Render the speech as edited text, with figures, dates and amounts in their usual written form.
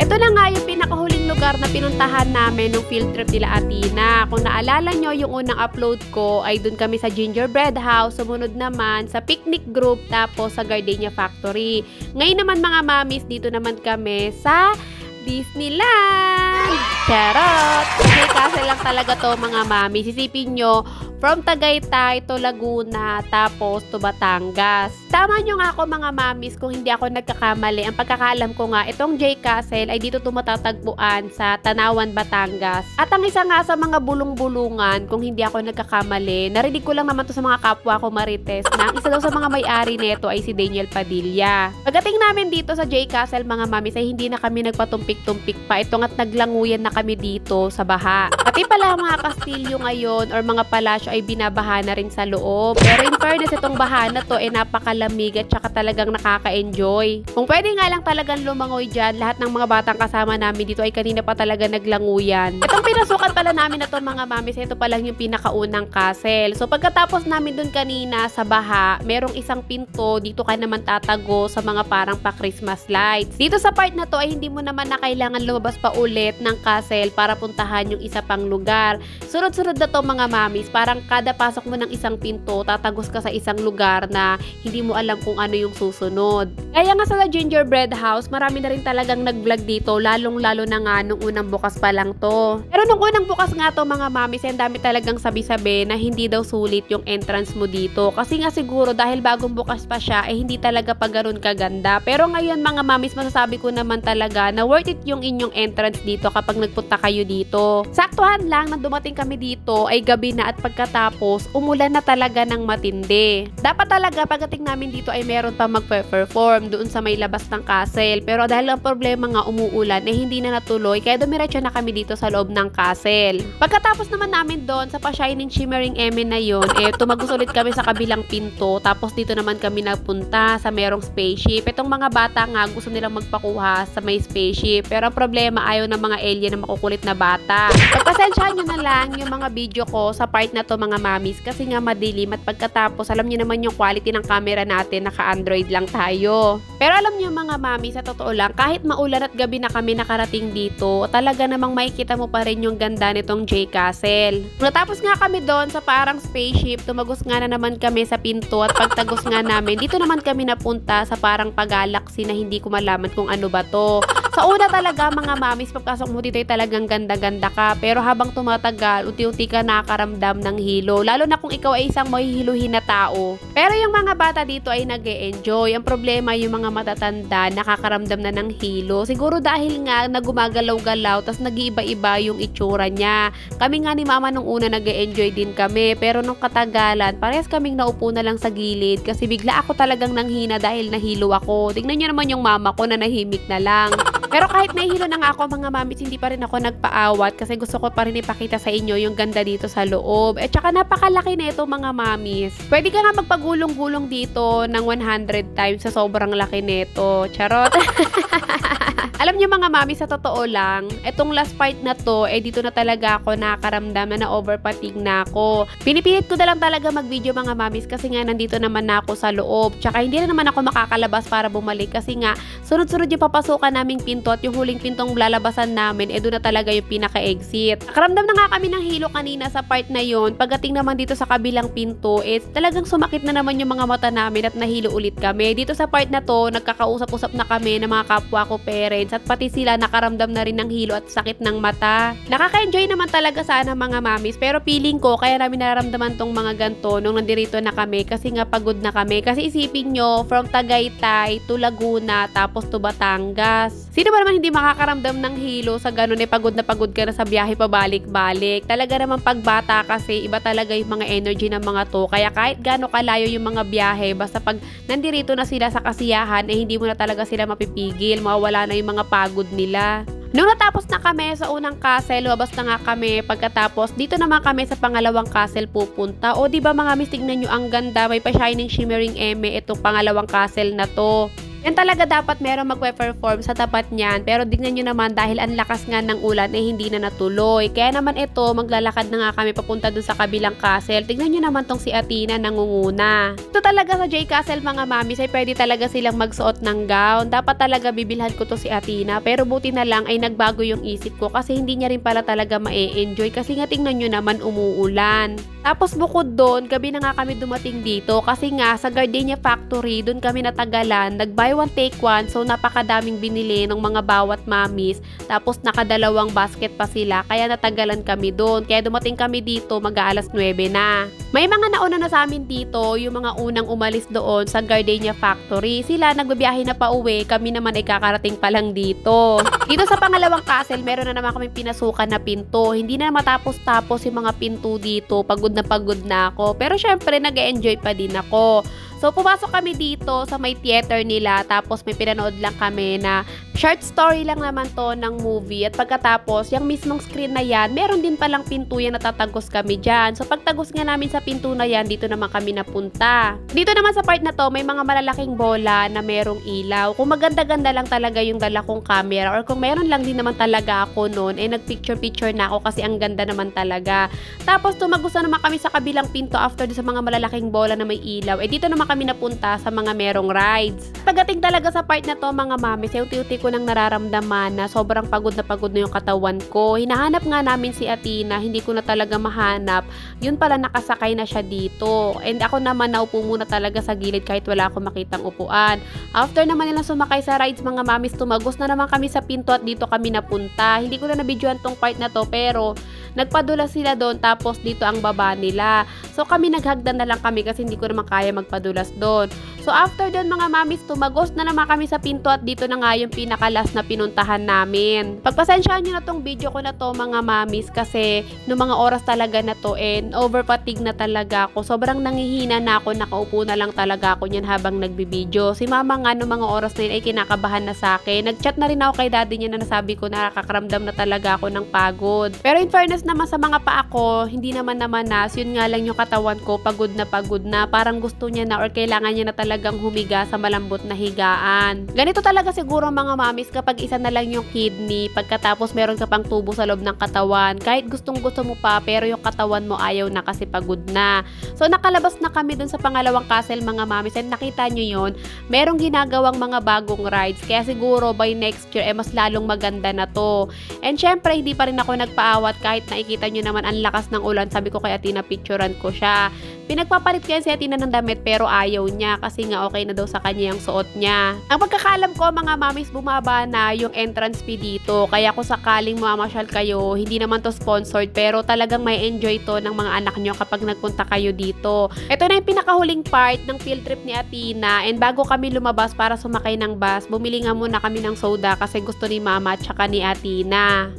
Ito na nga yung pinakahuling lugar na pinuntahan namin nung field trip nila Athena. Kung naalala nyo, yung unang upload ko ay dun kami sa Gingerbread House, sumunod naman sa picnic group, tapos sa Gardenia Factory. Ngayon naman mga mamis, dito naman kami sa Disneyland! Charot! Okay, kasi lang talaga to mga mami. Sisipin nyo, from Tagaytay to Laguna, tapos to Batangas. Tama nyo nga ako mga mamis kung hindi ako nagkakamali. Ang pagkakaalam ko nga, itong J Castle ay dito tumatatagpuan sa Tanawan, Batangas. At ang isa nga sa mga bulong-bulungan, kung hindi ako nagkakamali, narinig ko lang naman to sa mga kapwa ko Marites na ang isa daw sa mga may-ari nito ay si Daniel Padilla. Pagdating namin dito sa J Castle mga mamis ay hindi na kami nagpatumpik-tumpik pa. Ito nga't naglanguyan na kami dito sa baha. Pati pala mga kastilyo ngayon or mga palasyo ay binabaha na rin sa loob. Pero in fairness, itong baha na to ay napakalamig at saka talagang nakaka-enjoy. Kung pwede nga lang talagang lumangoy dyan, lahat ng mga batang kasama namin dito ay kanina pa talaga naglanguyan. Itong pinasukan pala namin na to mga mamis, ito pa lang yung pinakaunang castle. So pagkatapos namin dun kanina sa baha, merong isang pinto, dito ka naman tatago sa mga parang pa-Christmas lights. Dito sa part na to ay hindi mo naman na kailangan lumabas pa ulit ng castle para puntahan yung isa pang lugar. Sunod-sunod na to mga mamis, parang kada pasok mo ng isang pinto, tatagos ka sa isang lugar na hindi mo alam kung ano yung susunod. Kaya nga sa Gingerbread House, marami na rin talagang nag-vlog dito, lalong-lalo na nga nung unang bukas pa lang to. Pero nung unang bukas nga to mga mamis, ang dami talagang sabi-sabi na hindi daw sulit yung entrance mo dito. Kasi nga siguro dahil bagong bukas pa siya, eh hindi talaga pa ganun kaganda. Pero ngayon mga mamis, masasabi ko naman talaga na worth it yung inyong entrance dito kapag nagpunta kayo dito. Saktuhan lang na dumating kami dito ay gabi na at pagkatapos umulan na talaga ng matindi. Dapat talaga pagdating namin dito ay meron pa mag-perform doon sa may labas ng castle. Pero dahil ang problema nga umuulan eh hindi na natuloy kaya dumiretso na kami dito sa loob ng castle. Pagkatapos naman namin doon sa pa-shining shimmering eme na yon, eh tumagos ulit kami sa kabilang pinto tapos dito naman kami nagpunta sa merong spaceship. Itong mga bata nga gusto nilang magpakuha sa may spaceship pero ang problema ayaw ng mga alien na makukulit na bata. Pagpasensyahan nyo na lang yung mga video ko sa part na to mga mamis kasi nga madilim at pagkatapos alam nyo naman yung quality ng camera natin, naka-Android lang tayo. Pero alam nyo mga mamis, sa totoo lang, kahit maulan at gabi na kami nakarating dito, talaga namang makikita mo pa rin yung ganda nitong J Castle. Natapos nga kami doon sa parang spaceship, tumagos nga na naman kami sa pinto at pagtagos nga namin, dito naman kami napunta sa parang pag-galaxy na hindi ko malaman kung ano ba to. Sa una talaga mga mamis, pagpasok mo dito ay talagang ganda-ganda ka. Pero habang tumatagal, unti-unti ka nakakaramdam ng hilo. Lalo na kung ikaw ay isang mahihiluhin na tao. Pero yung mga bata dito ay nag-e-enjoy. Ang problema yung mga matatanda, nakakaramdam na ng hilo. Siguro dahil nga nagumagalaw-galaw, tas nag-iiba-iba yung itsura niya. Kami nga ni mama nung una nag-e-enjoy din kami. Pero nung katagalan, parehas kaming naupo na lang sa gilid. Kasi bigla ako talagang nanghina dahil nahilo ako. Tingnan nyo naman yung mama ko na nahimik na lang. Pero kahit nahihilo na nga ako mga mamis, hindi pa rin ako nagpaawat kasi gusto ko pa rin ipakita sa inyo yung ganda dito sa loob. At saka napakalaki na ito mga mamis. Pwede ka nga magpagulong-gulong dito ng 100 times sa sobrang laki nito. Charot! Alam niyo mga mami, sa totoo lang, itong last part na to, eh dito na talaga ako nakakaramdam na na-overfatigue na ako. Pinipilit ko na lang talaga mag-video mga mamis kasi nga nandito naman na ako sa loob. Tsaka hindi na naman ako makakalabas para bumalik kasi nga sunod-sunod yung papasukan naming pinto at yung huling pintong lalabasan namin, eh doon na talaga yung pinaka-exit. Nakaramdam na nga kami ng hilo kanina sa part na yon. Pagdating naman dito sa kabilang pinto, eh talagang sumakit na naman yung mga mata namin at nahilo ulit kami. Dito sa part na to, nagkakausap-usap na kami ng mga kapwa ko parents at pati sila nakaramdam na rin ng hilo at sakit ng mata. Nakaka-enjoy naman talaga sana mga mamis pero feeling ko kaya namin nararamdaman tong mga ganto nung nandirito na kami kasi nga pagod na kami. Kasi isipin nyo, from Tagaytay to Laguna tapos to Batangas. Sino ba naman hindi makakaramdam ng hilo sa ganun eh pagod na pagod ka na sa biyahe pabalik-balik. Talaga naman pagbata kasi iba talaga yung mga energy ng mga to. Kaya kahit gaano kalayo yung mga biyahe basta pag nandirito na sila sa kasiyahan eh hindi mo na talaga sila mapipigil. Mawawala na yung mga pagod nila. Nung natapos na kami sa unang castle, lumabas na nga kami. Pagkatapos, dito naman kami sa pangalawang castle pupunta. O, di ba mga miss, tignan nyo ang ganda. May pa-shining shimmering eme itong pangalawang castle na to. Yan talaga dapat merong magpe-perform sa tapat niyan, pero tignan nyo naman dahil ang lakas nga ng ulan eh hindi na natuloy. Kaya naman ito, maglalakad na nga kami papunta dun sa kabilang castle. Tignan nyo naman tong si Athena nangunguna. Ito talaga sa J Castle mga mamis ay pwede talaga silang magsuot ng gown. Dapat talaga bibilhan ko to si Athena, pero buti na lang ay nagbago yung isip ko kasi hindi niya rin pala talaga ma-enjoy kasi nga tingnan nyo naman umuulan. Tapos bukod doon, gabi na nga kami dumating dito kasi nga sa Gardenia Factory, doon kami natagalan, nag-buy one take one, so napakadaming binili ng mga bawat mamis, tapos nakadalawang basket pa sila, kaya natagalan kami doon, kaya dumating kami dito mag-aalas 9 na. May mga nauna na sa amin dito, yung mga unang umalis doon sa Gardenia Factory, sila nagbabiyahe na pa uwi, kami naman ay kakarating pa lang dito. Dito sa pangalawang castle, meron na naman kami pinasukan na pinto, hindi na matapos-tapos yung mga pinto dito, pagod na ako. Pero syempre, nag-enjoy pa din ako. So, pumasok kami dito sa may theater nila, tapos may pinanood lang kami na short story lang naman to ng movie. At pagkatapos, yung mismong screen na yan, meron din palang pinto yan na tatagos kami dyan. So, pagtagos nga namin sa pinto na yan, dito naman kami napunta. Dito naman sa part na to, may mga malalaking bola na merong ilaw. Kung maganda-ganda lang talaga yung dala kong camera, or kung meron lang din naman talaga ako noon, eh nag-picture-picture na ako kasi ang ganda naman talaga. Tapos, tumagos na naman kami sa kabilang pinto after sa mga malalaking bola na may ilaw. Eh, dito naman kami napunta sa mga merong rides. Pagdating talaga sa part na to mga mami, unti-unti ko nang nararamdaman na sobrang pagod na yung katawan ko. Hinahanap nga namin si Athena, hindi ko na talaga mahanap. Yun pala nakasakay na siya dito. And ako naman naupo muna talaga sa gilid kahit wala akong makitang upuan. After naman nilang sumakay sa rides mga mamis, tumagos na naman kami sa pinto at dito kami napunta. Hindi ko na nabidyoan tong part na to pero nagpadulas sila doon tapos dito ang baba nila. So kami naghagdan na lang kami kasi hindi ko naman kaya magpadulas doon. So after doon mga mamis, tumagos na naman kami sa pinto at dito na nga yung pinakalas na pinuntahan namin. Pagpasensyaan nyo na tong video ko na to mga mamis kasi no mga oras talaga na to and over fatigue na talaga ako. Sobrang nangihina na ako, nakaupo na lang talaga ako niyan habang nagbibideo. Si mama nga no mga oras na yun ay kinakabahan na sa akin. Nagchat na rin ako kay daddy niya na nasabi ko na nakakaramdam na talaga ako ng pagod. Pero in fairness naman sa mga paa ko, hindi naman nas, yun nga lang yung katawan ko, pagod na, parang gusto niya na or kailangan niya na talagang humiga sa malambot na higaan. Ganito talaga siguro mga mamis kapag isa na lang yung kidney, pagkatapos meron ka pang tubo sa loob ng katawan, kahit gustong gusto mo pa, pero yung katawan mo ayaw na kasi pagod na. So nakalabas na kami dun sa pangalawang castle mga mamis and nakita nyo yun, merong ginagawang mga bagong rides, kaya siguro by next year, mas lalong maganda na to. And syempre, hindi pa rin ako nagpaawat kahit nakikita nyo naman ang lakas ng ulan. Sabi ko kay Athena, picturean ko siya. Pinagpapalit ko yan si Athena ng damit pero ayaw niya kasi nga okay na daw sa kanya yung suot niya. Ang pagkakalam ko mga mamis, bumaba na yung entrance fee dito. Kaya kung sakaling mamasyal kayo, hindi naman to sponsored pero talagang may enjoy to ng mga anak nyo kapag nagpunta kayo dito. Ito na yung pinakahuling part ng field trip ni Athena and bago kami lumabas para sumakay ng bus, bumili nga muna kami ng soda kasi gusto ni mama at saka ni Athena.